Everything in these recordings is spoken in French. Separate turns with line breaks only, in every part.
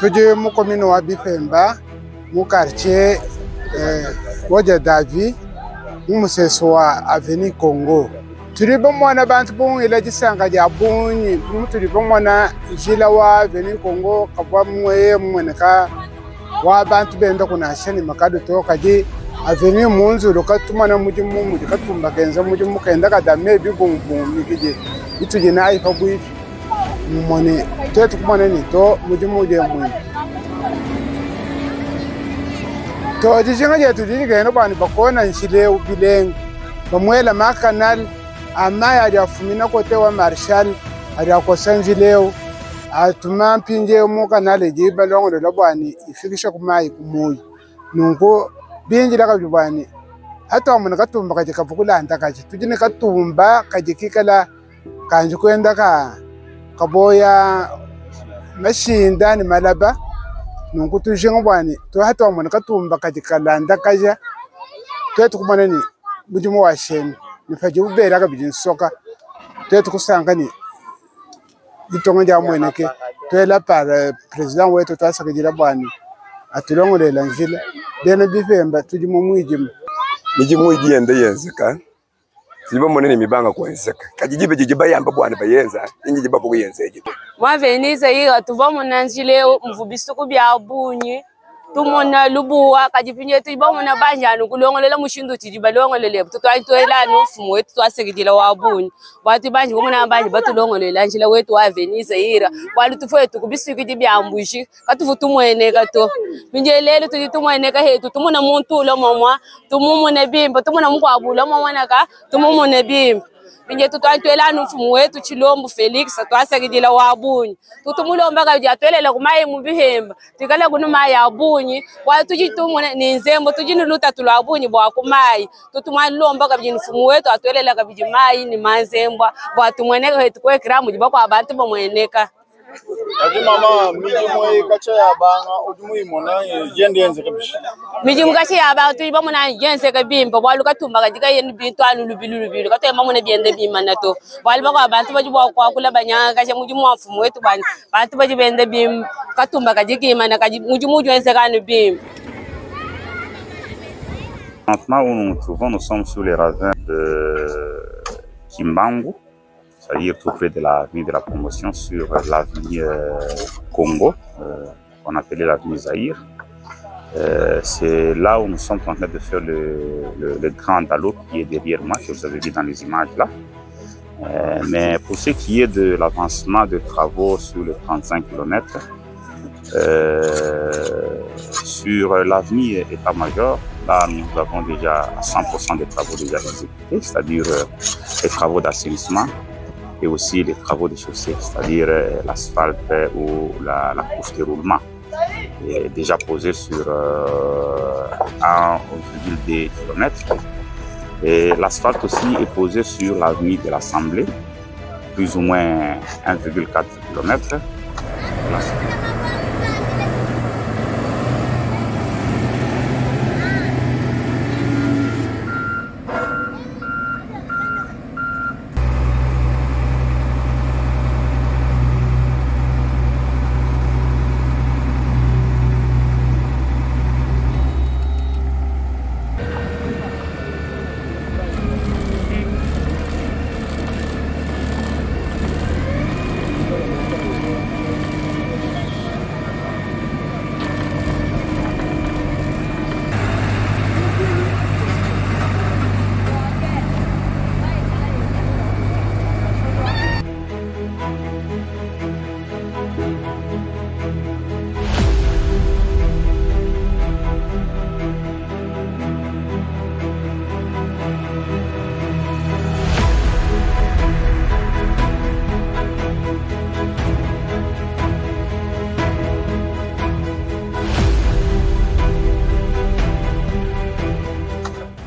tuje mu commune wa Bipemba mu quartier Woja Davi mu museso wa Avenue Congo. Turi bomona bantu bongela gisanga ya bunyi turi bomona jila wa Avenue Congo kabwa mwe mweneka wa bantu benda kuna sheni makado to kaji Avenue munzu lokatumana mujimu mujikatumba kenza mujimu kenda kadame bibumbu mikije ituje na ifa bwi mone tetu kumana ni to mujimu je mu to jijinga je tujini geno bani bakona nshile ubileng bamwela makanal ama ya fumina kote wa Marshal ya kosanji leo atuma mpinje mu kanale jiba longo lo bwani ifikisha kumai kumuyi nungo binji laka bwani hata mun katumba kaje kapukula antakaje tujine katumba kaje kikala kanje kwenda kaboya mashinda ni malaba nungo tujinga bwani to hata mun katumba kaje kalanda kaja tetu kumana ni bujumu wa sheni nifaje ubera kabijin soka tetu kusangani itonga ja mweneke twela par president wetu twasakijira bwani atulongolela njila dena Bipemba tujimo mwijimo
mijimu igiyende yenzeka sibo monene mibanga kwenzeka kajijibe jijiba yamba bwana bayenza injije babu yenzeje
mwa Venise yiga tuvamo nanjile mvubisuku bya bunyi tumona lubuwa kajipinye tibamona banjani kulongolela mushindu tijiba longolele tutwayitoela nufumu wetu twasekidila wabunyi batu banji bomona banji batulongolela njila wetu wa Venise yira bali tufwetu kubisiki byambushi katuvutumwene gato binjelele tujitumwene ka hetu tumona muntu lo momwa tumumune bimba tumona mukwabula momwana ka tumumune bimba binje tutwayitoela nufumu wetu Chilombo Felix twasekidila wabunyi tutumulomba ka jatwelela kumaye mu Bihemba tikala kunuma ya bunyi wa tujitumuna ni nzembo tujiniluta tulabunyi bwa kumayi tutumwalomba ka bijinifumu wetu atwelela ka bijimayi ni manzembwa bwa tumweneka hetu kwekira mu jibako abantu bomweneka
ati mama mijimu kacha ya banga ujumu imona yende yenze kabishi
mijimu kacha ya banga tujiba mona yenze kabimba bwalu katumba kajika yenu bintu anu lubilu katema mona biende bimana to bwalu bako abantu bajibwa kwa kula banyanga kacha mujimu wa mfumu wetu bani bantu bajibende bim katumba kajika imana mujimu yenze kanu bim.
Maintenant où nous nous trouvons, nous sommes sur les ravins de Kimbangu, c'est-à-dire tout près de l'avenue de la Promotion, sur l'avenue Congo, qu'on appelait l'avenue Zaïre. C'est là où nous sommes en train de faire le grand dallo qui est derrière moi, que vous avez vu dans les images là. Mais pour ce qui est de l'avancement de travaux sur les 35 km, sur l'avenue État-Major, là nous avons déjà 100% des travaux déjà exécutés, c'est-à-dire les travaux d'assainissement et aussi les travaux de chaussée, c'est-à-dire l'asphalte ou la couche de roulement, est déjà posée sur 1,2 km. Et l'asphalte aussi est posé sur l'avenue de l'Assemblée, plus ou moins 1,4 km.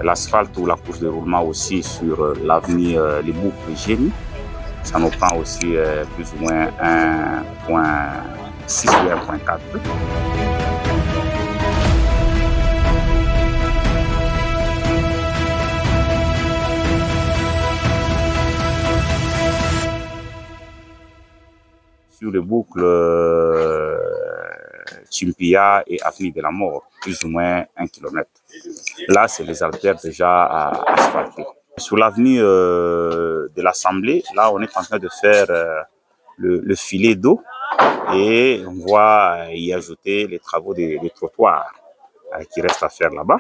L'asphalte ou la couche de roulement aussi sur l'avenue Les Boucles Génie. Ça nous prend aussi plus ou moins 1,6 ou 1,4. Sur les boucles Chimpia et Avenue de la Mort, plus ou moins 1 km. Là, c'est les artères déjà asphaltées. Sur l'avenue de l'Assemblée, là, on est en train de faire le filet d'eau et on va y ajouter les travaux des trottoirs qui restent à faire là-bas.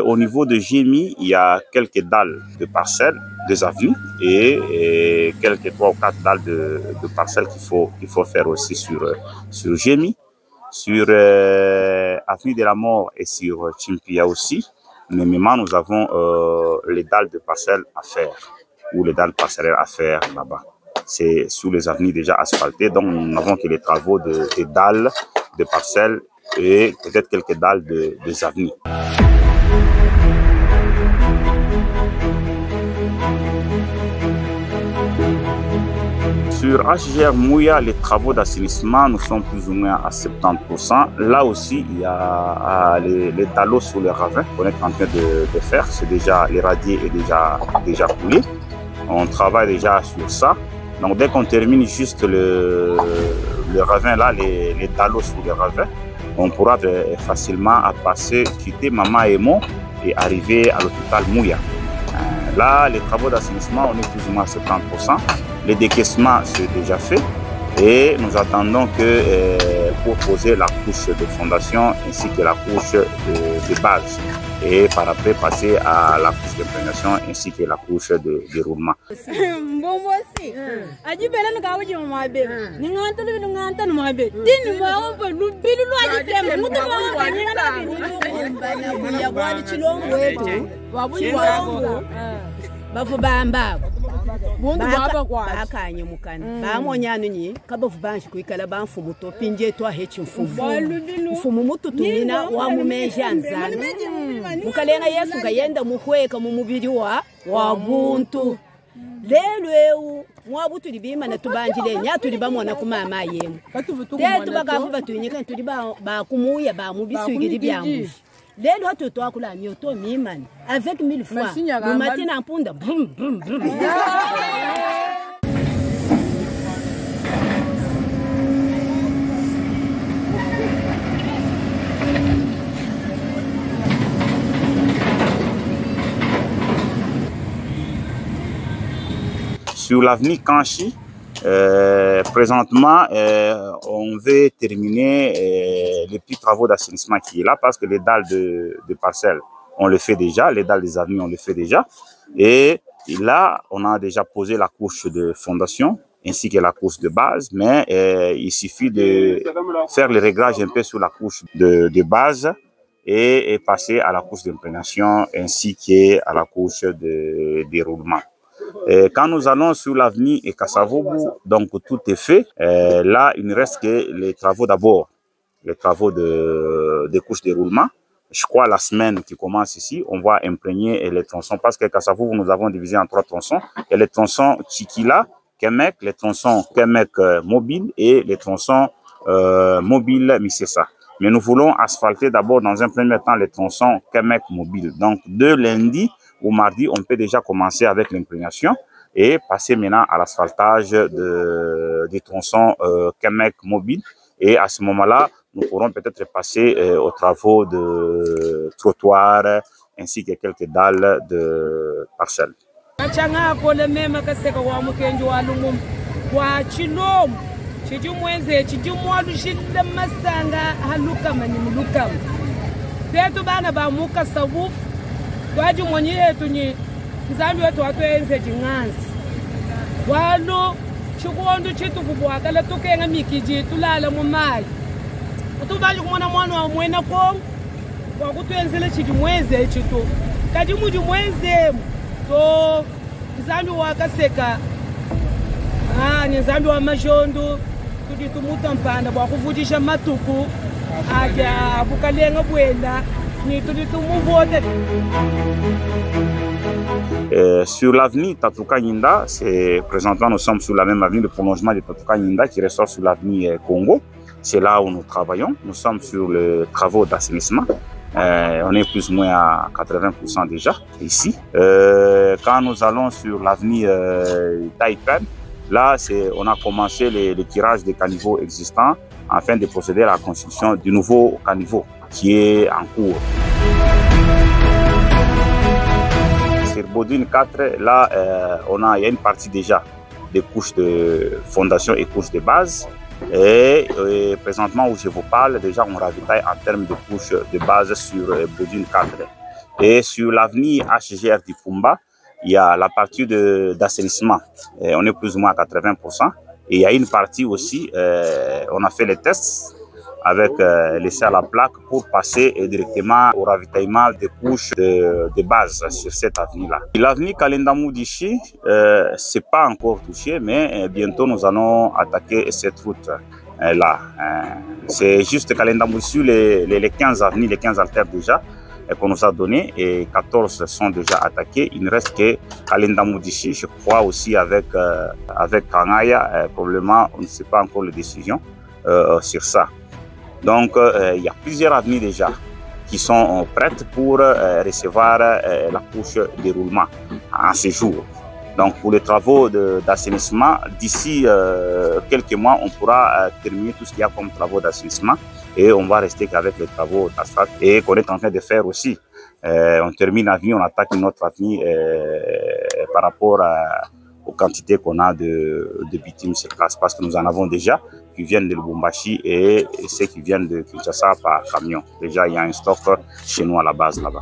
Au niveau de Gémi, il y a quelques dalles de parcelles, des avenues et quelques 3 ou 4 dalles de parcelles qu'il faut faire aussi sur Gémi. Sur Avenue de la Mort et sur Chimpia aussi. Mais maintenant, nous avons les dalles de parcelles à faire ou les dalles parcellaires à faire là-bas. C'est sous les avenues déjà asphaltées, donc nous n'avons que les travaux des dalles de parcelles et peut-être quelques dalles des avenues. Sur HGR Mouya, les travaux d'assainissement, nous sommes plus ou moins à 70%. Là aussi, il y a les talos sur les ravins qu'on est en train de faire. C'est déjà, les radiers est déjà coulé. On travaille déjà sur ça. Donc dès qu'on termine juste le ravin là, les talos sur les ravins, on pourra facilement passer, quitter Mama Emo et arriver à l'hôpital Mouya. Là, les travaux d'assainissement, on est plus ou moins à 70%. Les décaissements, c'est déjà fait. Et nous attendons que pour poser la couche de fondation ainsi que la couche de base. Et par après, passer à la couche d'imprégnation ainsi que la couche de déroulement.
bakanye mukana bamonyano nyi kabavu banshi kuikala bamfumu topinje twa hechi mfumu mututumina wa mumenjanzana mukalenga Yesu kayenda muhweka mu mubiri wa buntu lelweu mwabutu libima na tubanjile nya tulibamona kumama yemu tetu bakafu batunyika tuli ba kumuya ba mubiswigiri byangu lelo hatu twakula myoto mimani avec 1000 fois le matin en punda brum brum brum.
Sur l'avenue Kanchi, présentement, on veut terminer les petits travaux d'assainissement qui est là parce que les dalles de parcelles, on le fait déjà, les dalles des avenues, on le fait déjà. Et là, on a déjà posé la couche de fondation ainsi que la couche de base, mais il suffit de faire le réglage un peu sur la couche de base et passer à la couche d'imprégnation ainsi qu'à la couche de déroulement. Quand nous allons sur l'avenue et Kassavobu, donc tout est fait. Là, il ne reste que les travaux d'abord, les travaux de couche de roulement. Je crois la semaine qui commence ici, on va imprégner les tronçons parce que Kassavobu, nous avons divisé en 3 tronçons. Il y a les tronçons Chikila, Kemek, les tronçons Kemek mobile et les tronçons mobile Misesa. Mais nous voulons asphalter d'abord dans un premier temps les tronçons Kemek mobile. Donc de lundi au mardi, on peut déjà commencer avec l'imprégnation et passer maintenant à l'asphaltage des tronçons Kemek mobile. Et à ce moment-là, nous pourrons peut-être passer aux travaux de trottoir ainsi que quelques dalles de parcelles.
Waji mwenye yetu ni nzambi wetu watu enze jinganzi walo chikuondu chitu kubwakala tukenga mikiji tulala mu mai utubaji kumona mwana wa mwena ko wakutwenzele chiti mweze chitu kati muji mweze to nzambi wakaseka ni nzambi wa majondo kuti tumuta mpanda bwakuvujisha matuku aja bukalenga bwenda.
Sur l'avenue Tatuka Nyinda, présentement nous sommes sur la même avenue, le prolongement de Tatuka Nyinda qui ressort sur l'avenue Congo. C'est là où nous travaillons. Nous sommes sur les travaux d'assainissement. On est plus ou moins à 80% déjà ici. Quand nous allons sur l'avenue Taïpen, là on a commencé les tirages des caniveaux existants afin de procéder à la construction du nouveau caniveau qui est en cours. Sur Bodine 4, là, il y a une partie déjà des couches de fondation et couches de base. Et présentement où je vous parle, déjà on ravitaille en termes de couches de base sur Bodine 4. Et sur l'avenue HGR du Pumba, il y a la partie d'assainissement. On est plus ou moins à 80%. Et il y a une partie aussi, on a fait les tests avec l'essai à la plaque pour passer directement au ravitaillement des couches de base sur cette avenue-là. L'avenue Kalendamoudichi, c'est pas encore touché, mais bientôt nous allons attaquer cette route-là. C'est juste Kalendamoudichi, les 15 avenues, les 15 artères déjà qu'on nous a donné et 14 sont déjà attaqués. Il ne reste que Kalendamoudichi, je crois aussi avec Kangaya, probablement on ne sait pas encore les décisions sur ça. Donc, il y a plusieurs avenues déjà qui sont prêtes pour recevoir la couche de roulement en ce jour. Donc, pour les travaux d'assainissement, d'ici quelques mois, on pourra terminer tout ce qu'il y a comme travaux d'assainissement et on va rester qu'avec les travaux d'asphalte et qu'on est en train de faire aussi. On termine l'avenue, on attaque une autre avenue par rapport aux quantités qu'on a de bitume sur place parce que nous en avons déjà qui viennent de Lubumbashi et ceux qui viennent de Kinshasa par camion. Déjà, il y a un stock chez nous à la base là-bas.